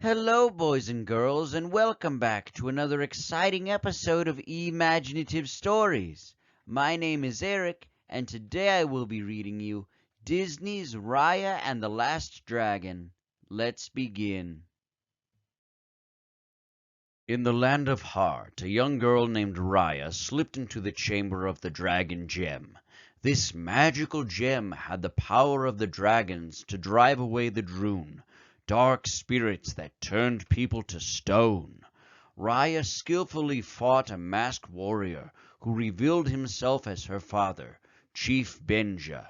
Hello, boys and girls, and welcome back to another exciting episode of E-maginative Stories. My name is Eric, and today I will be reading you Disney's Raya and the Last Dragon. Let's begin. In the land of Heart, a young girl named Raya slipped into the chamber of the dragon gem. This magical gem had the power of the dragons to drive away the Droon, dark spirits that turned people to stone. Raya skillfully fought a masked warrior who revealed himself as her father, Chief Benja.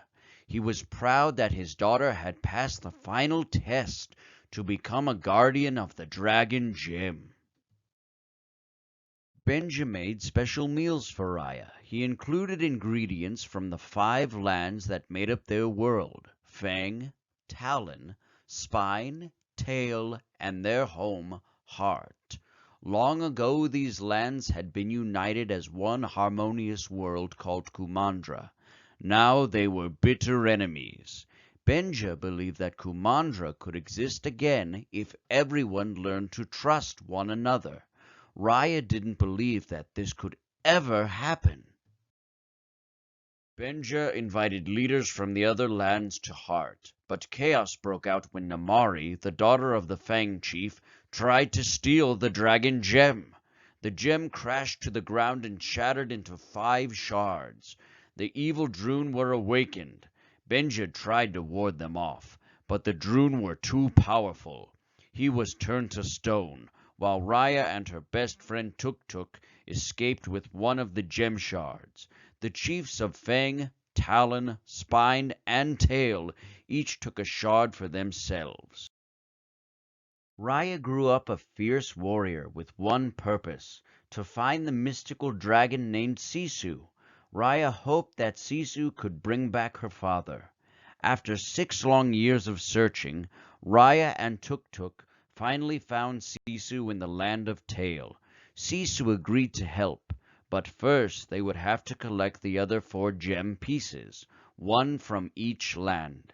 He was proud that his daughter had passed the final test to become a guardian of the dragon gem. Benja made special meals for Raya. He included ingredients from the 5 lands that made up their world: Fang, Talon, Spine, Tail, and their home, Heart. Long ago these lands had been united as one harmonious world called Kumandra. Now they were bitter enemies. Benja believed that Kumandra could exist again if everyone learned to trust one another. Raya didn't believe that this could ever happen. Benja invited leaders from the other lands to Heart, but chaos broke out when Namari, the daughter of the Fang chief, tried to steal the dragon gem. The gem crashed to the ground and shattered into 5 shards. The evil Droon were awakened. Benja tried to ward them off, but the Droon were too powerful. He was turned to stone, while Raya and her best friend Tuk Tuk escaped with one of the gem shards. The chiefs of Fang, Talon, Spine, and Tail each took a shard for themselves. Raya grew up a fierce warrior with one purpose: to find the mystical dragon named Sisu. Raya hoped that Sisu could bring back her father. After 6 long years of searching, Raya and Tuk Tuk finally found Sisu in the land of Tail. Sisu agreed to help, but first they would have to collect the other 4 gem pieces, one from each land.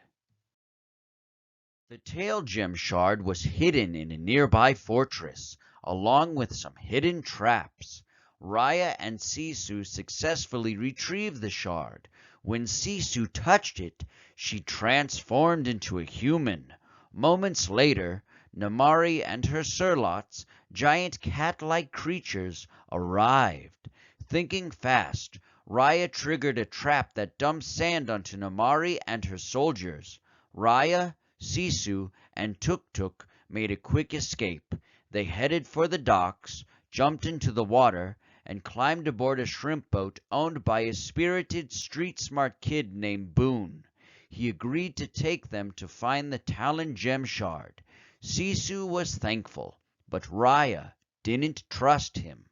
The Tail gem shard was hidden in a nearby fortress, along with some hidden traps. Raya and Sisu successfully retrieved the shard. When Sisu touched it, she transformed into a human. Moments later, Namari and her Surlots, giant cat-like creatures, arrived. Thinking fast, Raya triggered a trap that dumped sand onto Namari and her soldiers. Raya, Sisu, and Tuk Tuk made a quick escape. They headed for the docks, jumped into the water, and climbed aboard a shrimp boat owned by a spirited, street-smart kid named Boone. He agreed to take them to find the Talon gem shard. Sisu was thankful, but Raya didn't trust him.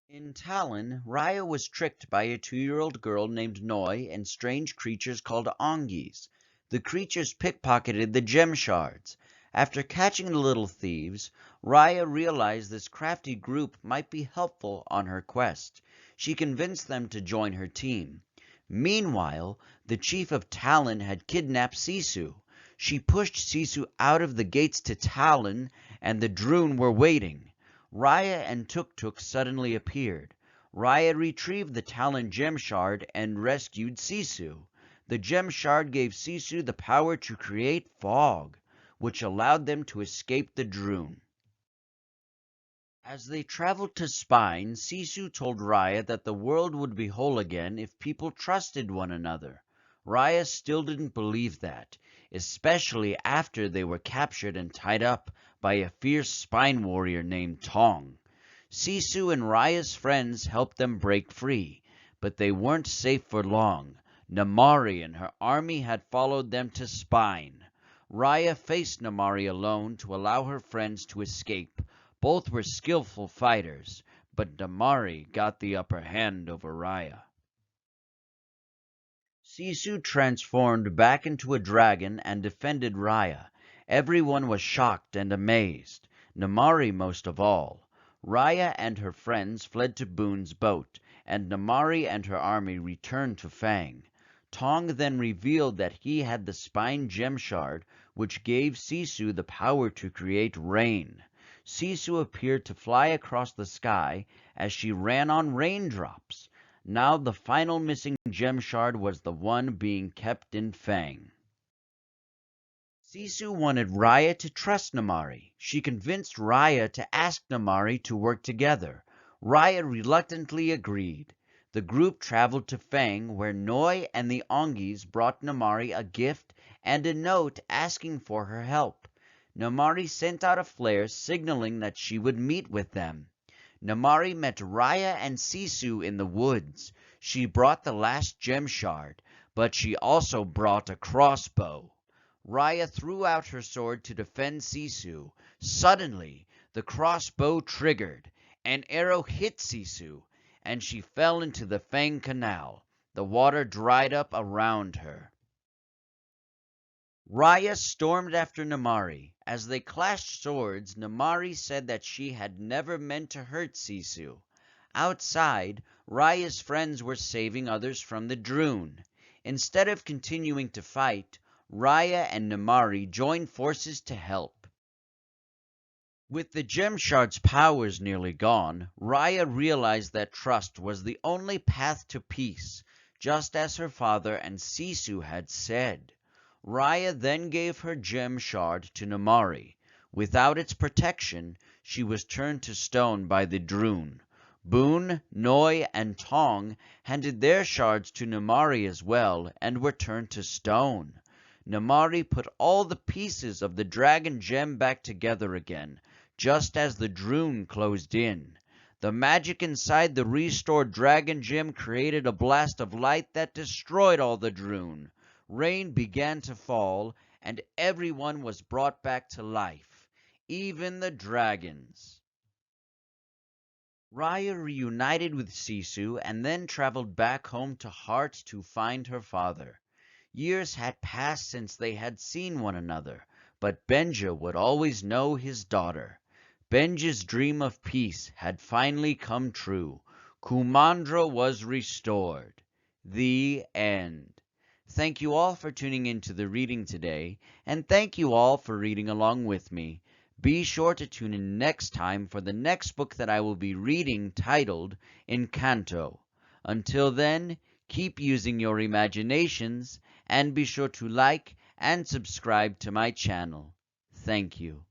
In Talon, Raya was tricked by a 2-year-old girl named Noi and strange creatures called Ongis. The creatures pickpocketed the gem shards. After catching the little thieves, Raya realized this crafty group might be helpful on her quest. She convinced them to join her team. Meanwhile, the chief of Talon had kidnapped Sisu. She pushed Sisu out of the gates to Talon, and the Droon were waiting. Raya and Tuk Tuk suddenly appeared. Raya retrieved the Talon gem shard and rescued Sisu. The gem shard gave Sisu the power to create fog, which allowed them to escape the Droon. As they traveled to Spine, Sisu told Raya that the world would be whole again if people trusted one another. Raya still didn't believe that, especially after they were captured and tied up by a fierce spine warrior named Tong. Sisu and Raya's friends helped them break free, but they weren't safe for long. Namari and her army had followed them to Spine. Raya faced Namari alone to allow her friends to escape. Both were skillful fighters, but Namari got the upper hand over Raya. Sisu transformed back into a dragon and defended Raya. Everyone was shocked and amazed, Namari most of all. Raya and her friends fled to Boone's boat, and Namari and her army returned to Fang. Tong then revealed that he had the Spine gem shard, which gave Sisu the power to create rain. Sisu appeared to fly across the sky as she ran on raindrops. Now the final missing gem shard was the one being kept in Fang. Sisu wanted Raya to trust Namari. She convinced Raya to ask Namari to work together. Raya reluctantly agreed. The group traveled to Fang, where Noi and the Ongis brought Namari a gift and a note asking for her help. Namari sent out a flare signaling that she would meet with them. Namari met Raya and Sisu in the woods. She brought the last gem shard, but she also brought a crossbow. Raya threw out her sword to defend Sisu. Suddenly, the crossbow triggered. An arrow hit Sisu, and she fell into the Fang Canal. The water dried up around her. Raya stormed after Namari. As they clashed swords, Namari said that she had never meant to hurt Sisu. Outside, Raya's friends were saving others from the Droon. Instead of continuing to fight, Raya and Namari joined forces to help. With the gem shard's powers nearly gone, Raya realized that trust was the only path to peace, just as her father and Sisu had said. Raya then gave her gem shard to Namari. Without its protection, she was turned to stone by the Droon. Boon, Noi, and Tong handed their shards to Namari as well and were turned to stone. Namari put all the pieces of the dragon gem back together again, just as the Droon closed in. The magic inside the restored dragon gem created a blast of light that destroyed all the Droon. Rain began to fall, and everyone was brought back to life, even the dragons. Raya reunited with Sisu and then traveled back home to Heart to find her father. Years had passed since they had seen one another, but Benja would always know his daughter. Benja's dream of peace had finally come true. Kumandra was restored. The end. Thank you all for tuning in to the reading today, and thank you all for reading along with me. Be sure to tune in next time for the next book that I will be reading titled Encanto. Until then, keep using your imaginations and be sure to like and subscribe to my channel. Thank you.